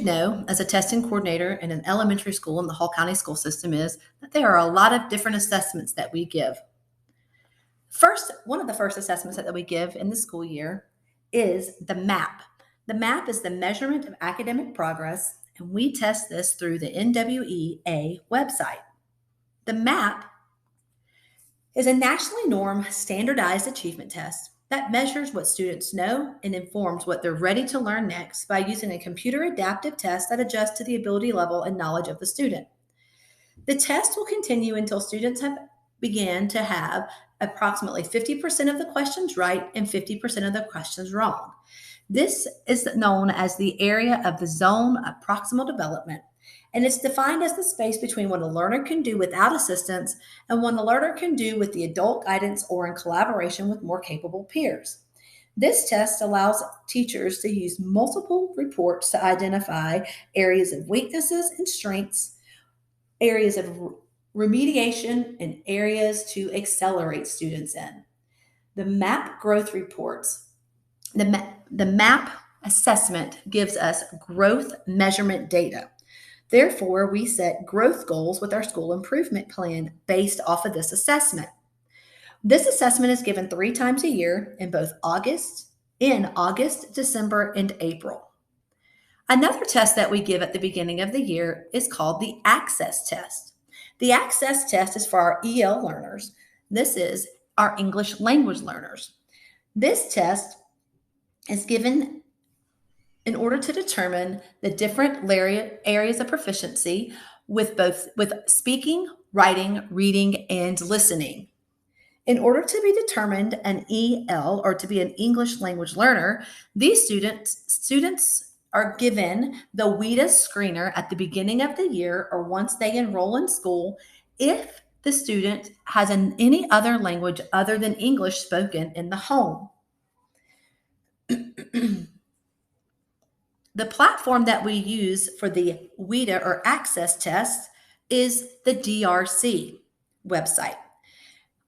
Know as a testing coordinator in an elementary school in the Hall County school system is that there are a lot of different assessments that we give. First, one of the first assessments that we give in the school year is the MAP. The MAP is the measurement of academic progress, and we test this through the NWEA website. The MAP is a nationally normed standardized achievement test that measures what students know and informs what they're ready to learn next by using a computer adaptive test that adjusts to the ability level and knowledge of the student. The test will continue until students have began to have approximately 50% of the questions right and 50% of the questions wrong. This is known as the area of the zone of proximal development, and it's defined as the space between what a learner can do without assistance and what a learner can do with the adult guidance or in collaboration with more capable peers. This test allows teachers to use multiple reports to identify areas of weaknesses and strengths, areas of remediation, and areas to accelerate students in. The MAP growth reports, the MAP assessment gives us growth measurement data. Therefore, we set growth goals with our school improvement plan based off of this assessment. This assessment is given 3 times a year in August, December, and April. Another test that we give at the beginning of the year is called the Access Test. The Access Test is for our EL learners. This is our English language learners. This test is given in order to determine the different areas of proficiency with speaking, writing, reading, and listening. In order to be determined an EL or to be an English language learner, these students are given the WIDA screener at the beginning of the year or once they enroll in school if the student has any other language other than English spoken in the home. The platform that we use for the WIDA or Access test is the DRC website.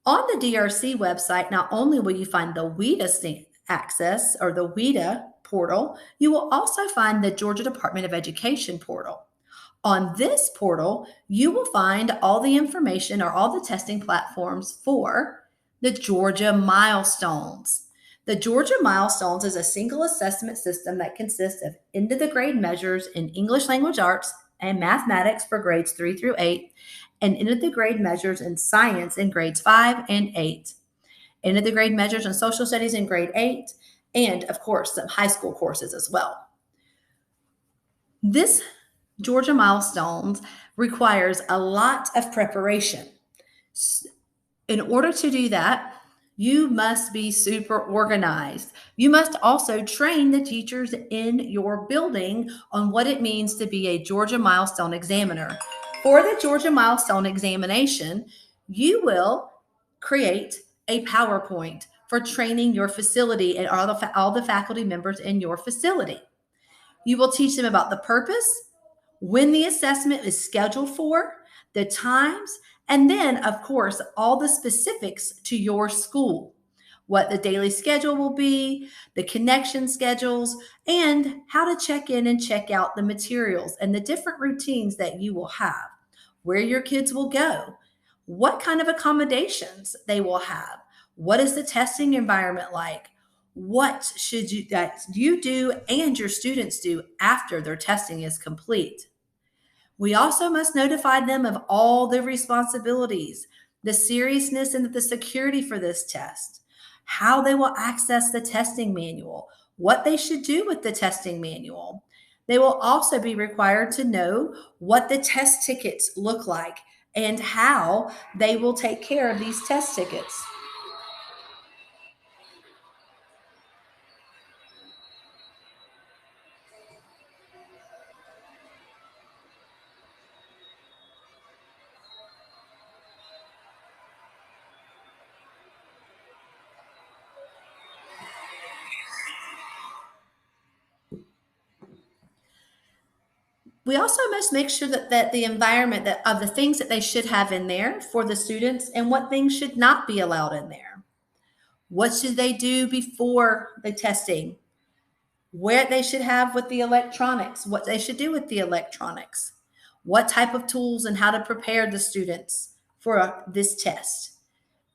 On the DRC website, not only will you find the WIDA Access or the WIDA portal, you will also find the Georgia Department of Education portal. On this portal, you will find all the information or all the testing platforms for the Georgia Milestones. The Georgia Milestones is a single assessment system that consists of end of the grade measures in English language arts and mathematics for grades 3 through 8, and end of the grade measures in science in grades 5 and 8, end of the grade measures in social studies in grade 8, and of course, some high school courses as well. This Georgia Milestones requires a lot of preparation. In order to do that, you must be super organized. You must also train the teachers in your building on what it means to be a Georgia Milestone examiner. For the Georgia Milestone examination, you will create a PowerPoint for training your facility and all the faculty members in your facility. You will teach them about the purpose, when the assessment is scheduled for, the times, and then, of course, all the specifics to your school, what the daily schedule will be, the connection schedules, and how to check in and check out the materials and the different routines that you will have, where your kids will go, what kind of accommodations they will have, what is the testing environment like, what should you do and your students do after their testing is complete. We also must notify them of all the responsibilities, the seriousness and the security for this test, how they will access the testing manual, what they should do with the testing manual. They will also be required to know what the test tickets look like and how they will take care of these test tickets. We also must make sure that the environment of the things that they should have in there for the students and what things should not be allowed in there. What should they do before the testing? where they should have with the electronics, what they should do with the electronics, what type of tools and how to prepare the students for this test.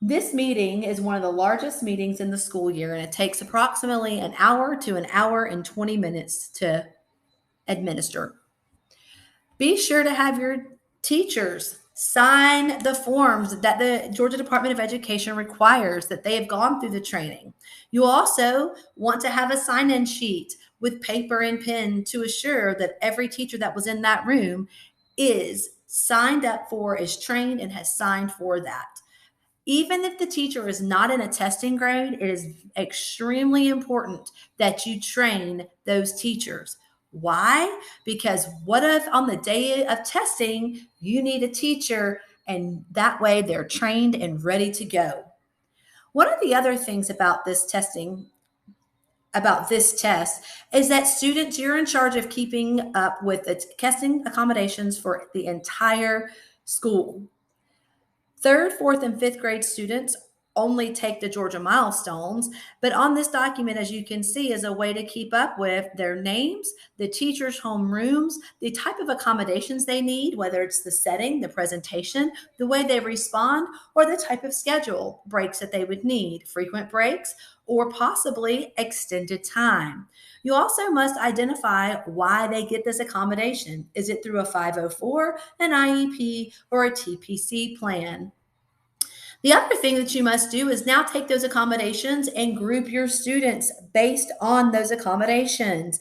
This meeting is one of the largest meetings in the school year, and it takes approximately an hour to an hour and 20 minutes to administer. Be sure to have your teachers sign the forms that the Georgia Department of Education requires that they have gone through the training. You also want to have a sign-in sheet with paper and pen to assure that every teacher that was in that room is signed up for, is trained, and has signed for that. Even if the teacher is not in a testing grade, it is extremely important that you train those teachers. Why? Because what if on the day of testing, you need a teacher and that way they're trained and ready to go? One of the other things about this testing, about this test, is that students, you're in charge of keeping up with the testing accommodations for the entire school. Third, fourth, and fifth grade students only take the Georgia milestones, but on this document, as you can see, is a way to keep up with their names, the teachers' home rooms, the type of accommodations they need, whether it's the setting, the presentation, the way they respond, or the type of schedule breaks that they would need, frequent breaks, or possibly extended time. You also must identify why they get this accommodation. Is it through a 504, an IEP, or a TPC plan? The other thing that you must do is now take those accommodations and group your students based on those accommodations.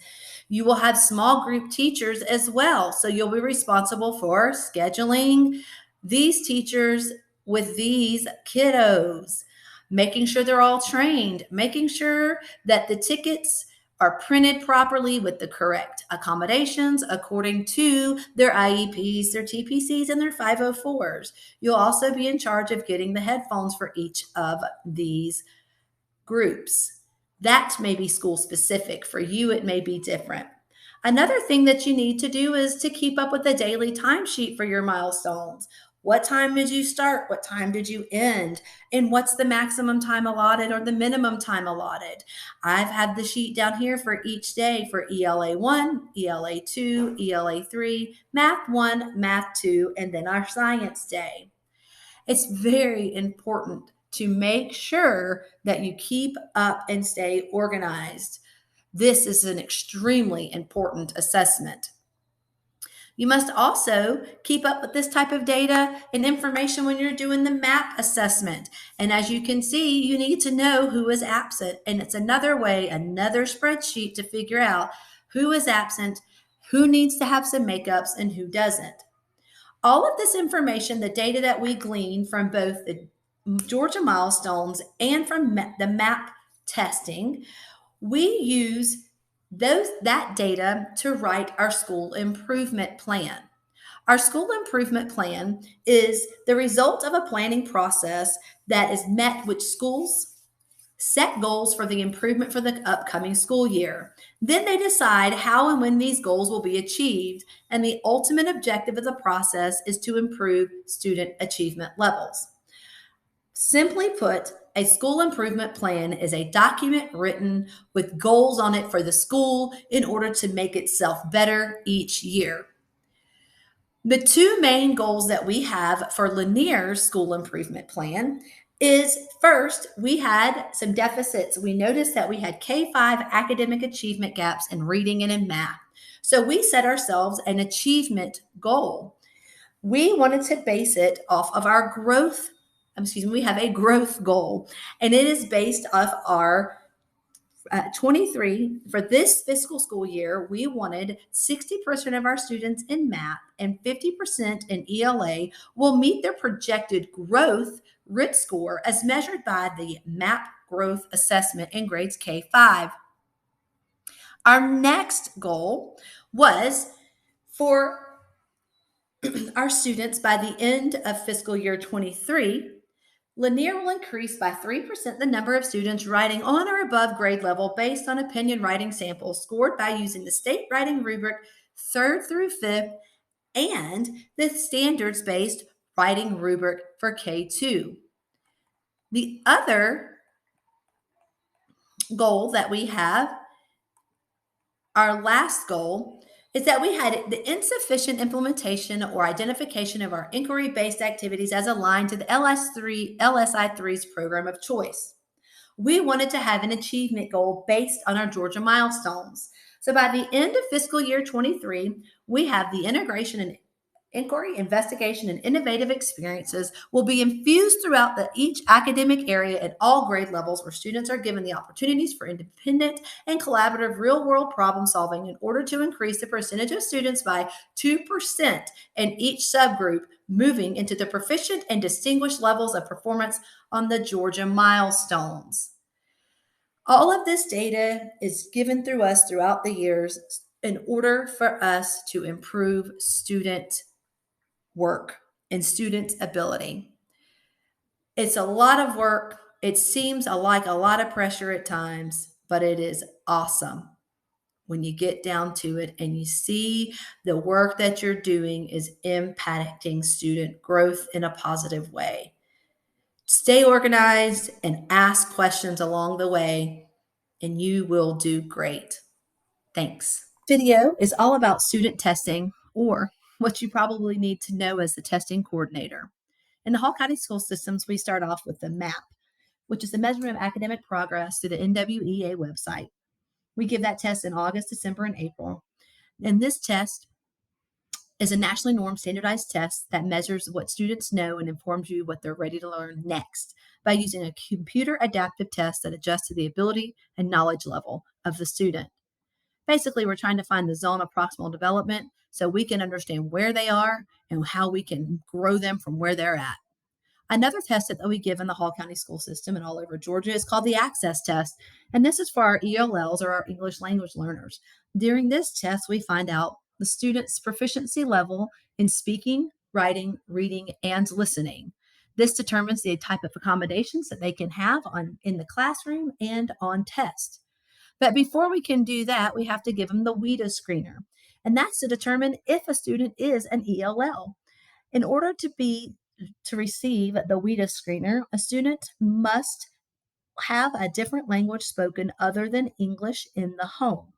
You will have small group teachers as well. So you'll be responsible for scheduling these teachers with these kiddos, making sure they're all trained, making sure that the tickets are printed properly with the correct accommodations according to their IEPs, their TPCs, and their 504s. You'll also be in charge of getting the headphones for each of these groups. That may be school specific. For you, it may be different. Another thing that you need to do is to keep up with the daily timesheet for your milestones. What time did you start? What time did you end? And what's the maximum time allotted or the minimum time allotted? I've had the sheet down here for each day for ELA 1, ELA 2, ELA 3, Math 1, Math 2, and then our Science Day. It's very important to make sure that you keep up and stay organized. This is an extremely important assessment. You must also keep up with this type of data and information when you're doing the MAP assessment. And as you can see, you need to know who is absent. And it's another way, another spreadsheet to figure out who is absent, who needs to have some makeups, and who doesn't. All of this information, the data that we glean from both the Georgia milestones and from the MAP testing, we use that data to write our school improvement plan. Our school improvement plan is the result of a planning process that is met with schools set goals for the improvement for the upcoming school year. Then they decide how and when these goals will be achieved, and the ultimate objective of the process is to improve student achievement levels. Simply put, a school improvement plan is a document written with goals on it for the school in order to make itself better each year. The two main goals that we have for Lanier's school improvement plan is first, we had some deficits. We noticed that we had K-5 academic achievement gaps in reading and in math. So we set ourselves an achievement goal. We wanted to base it off of our growth. We have a growth goal, and it is based off our 23 for this fiscal school year. We wanted 60% of our students in math and 50% in ELA will meet their projected growth RIT score as measured by the MAP growth assessment in grades K-5. Our next goal was for our students by the end of fiscal year 23, Lanier will increase by 3% the number of students writing on or above grade level based on opinion writing samples scored by using the state writing rubric 3rd through 5th and the standards-based writing rubric for K2. The other goal that we have Our last goal is that we had the insufficient implementation or identification of our inquiry-based activities as aligned to the LSI3's program of choice. We wanted to have an achievement goal based on our Georgia milestones. So by the end of fiscal year 23, we have the integration and inquiry, investigation, and innovative experiences will be infused throughout each academic area at all grade levels, where students are given the opportunities for independent and collaborative real-world problem solving in order to increase the percentage of students by 2% in each subgroup, moving into the proficient and distinguished levels of performance on the Georgia milestones. All of this data is given through us throughout the years in order for us to improve student work and student ability. It's a lot of work. It seems like a lot of pressure at times, but it is awesome when you get down to it and you see the work that you're doing is impacting student growth in a positive way. Stay organized and ask questions along the way, and you will do great. Thanks. Video is all about student testing, or what you probably need to know as the testing coordinator. In the Hall County School Systems, we start off with the MAP, which is the Measurement of Academic Progress through the NWEA website. We give that test in August, December, and April. And this test is a nationally normed standardized test that measures what students know and informs you what they're ready to learn next by using a computer adaptive test that adjusts to the ability and knowledge level of the student. Basically, we're trying to find the zone of proximal development so we can understand where they are and how we can grow them from where they're at. Another test that we give in the Hall County school system and all over Georgia is called the Access Test, and this is for our ELLs, or our English language learners. During this test, we find out the student's proficiency level in speaking, writing, reading, and listening. This determines the type of accommodations that they can have in the classroom and on test. But before we can do that, we have to give them the WIDA screener, and that's to determine if a student is an ELL. In order to receive the WIDA screener, a student must have a different language spoken other than English in the home.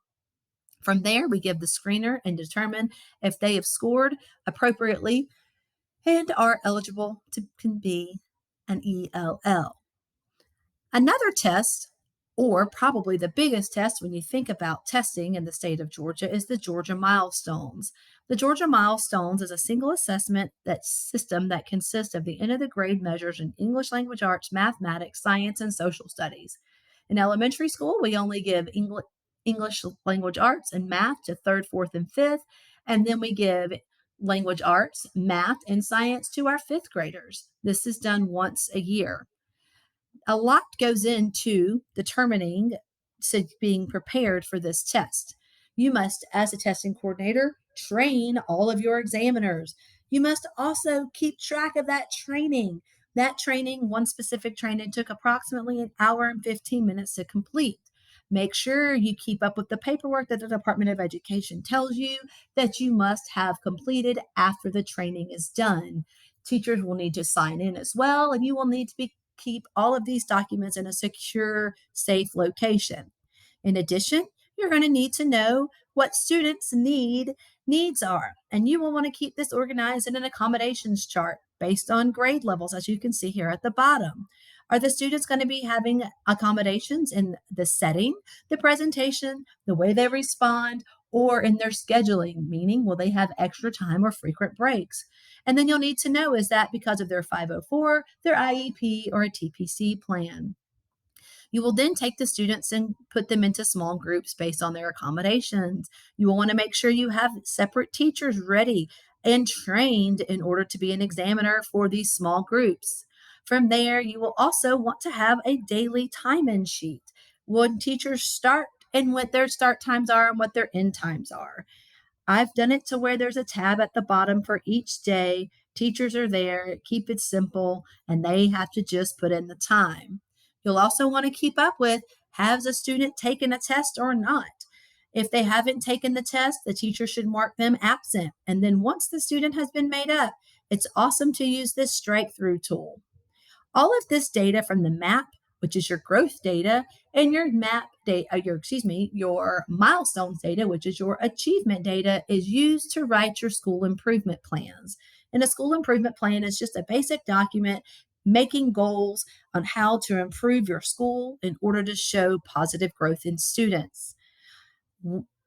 From there, we give the screener and determine if they have scored appropriately and are eligible to be an ELL. Another test, or probably the biggest test when you think about testing in the state of Georgia, is the Georgia Milestones. The Georgia Milestones is a single assessment system that consists of the end of the grade measures in English language arts, mathematics, science, and social studies. In elementary school, we only give English language arts and math to third, fourth, and fifth, and then we give language arts, math, and science to our fifth graders. This is done once a year. A lot goes into determining, being prepared for this test. You must, as a testing coordinator, train all of your examiners. You must also keep track of that training. That training, one specific training, took approximately an hour and 15 minutes to complete. Make sure you keep up with the paperwork that the Department of Education tells you that you must have completed after the training is done. Teachers will need to sign in as well, and you will need to keep all of these documents in a secure, safe location. In addition, you're going to need to know what students' needs are, and you will want to keep this organized in an accommodations chart based on grade levels, as you can see here at the bottom. Are the students going to be having accommodations in the setting, the presentation, the way they respond, or in their scheduling, meaning will they have extra time or frequent breaks? And then you'll need to know, is that because of their 504, their IEP, or a TPC plan? You will then take the students and put them into small groups based on their accommodations. You will want to make sure you have separate teachers ready and trained in order to be an examiner for these small groups. From there, you will also want to have a daily time-in sheet when teachers start and what their start times are and what their end times are. I've done it to where there's a tab at the bottom for each day. Teachers are there, keep it simple, and they have to just put in the time. You'll also want to keep up with, has a student taken a test or not? If they haven't taken the test, the teacher should mark them absent. And then once the student has been made up, it's awesome to use this strike-through tool. All of this data from the MAP which is your growth data, and your map data, your milestones data, which is your achievement data, is used to write your school improvement plans. And a school improvement plan is just a basic document making goals on how to improve your school in order to show positive growth in students.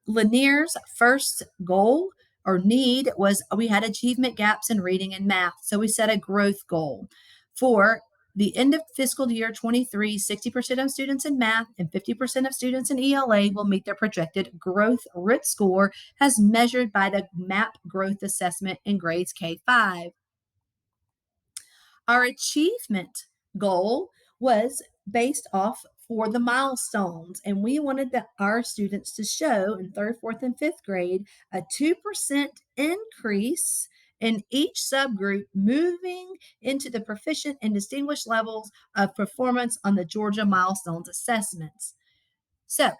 Lanier's first goal or need was we had achievement gaps in reading and math. So we set a growth goal for the end of fiscal year 23, 60% of students in math and 50% of students in ELA will meet their projected growth RIT score as measured by the MAP growth assessment in grades K-5. Our achievement goal was based off for the milestones, and we wanted our students to show in third, fourth, and fifth grade a 2% increase in each subgroup, moving into the proficient and distinguished levels of performance on the Georgia Milestones assessments. So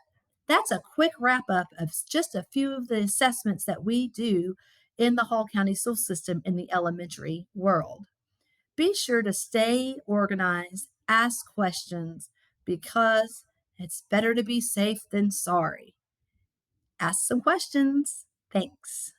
that's a quick wrap up of just a few of the assessments that we do in the Hall County School System in the elementary world. Be sure to stay organized, ask questions, because it's better to be safe than sorry. Ask some questions. Thanks.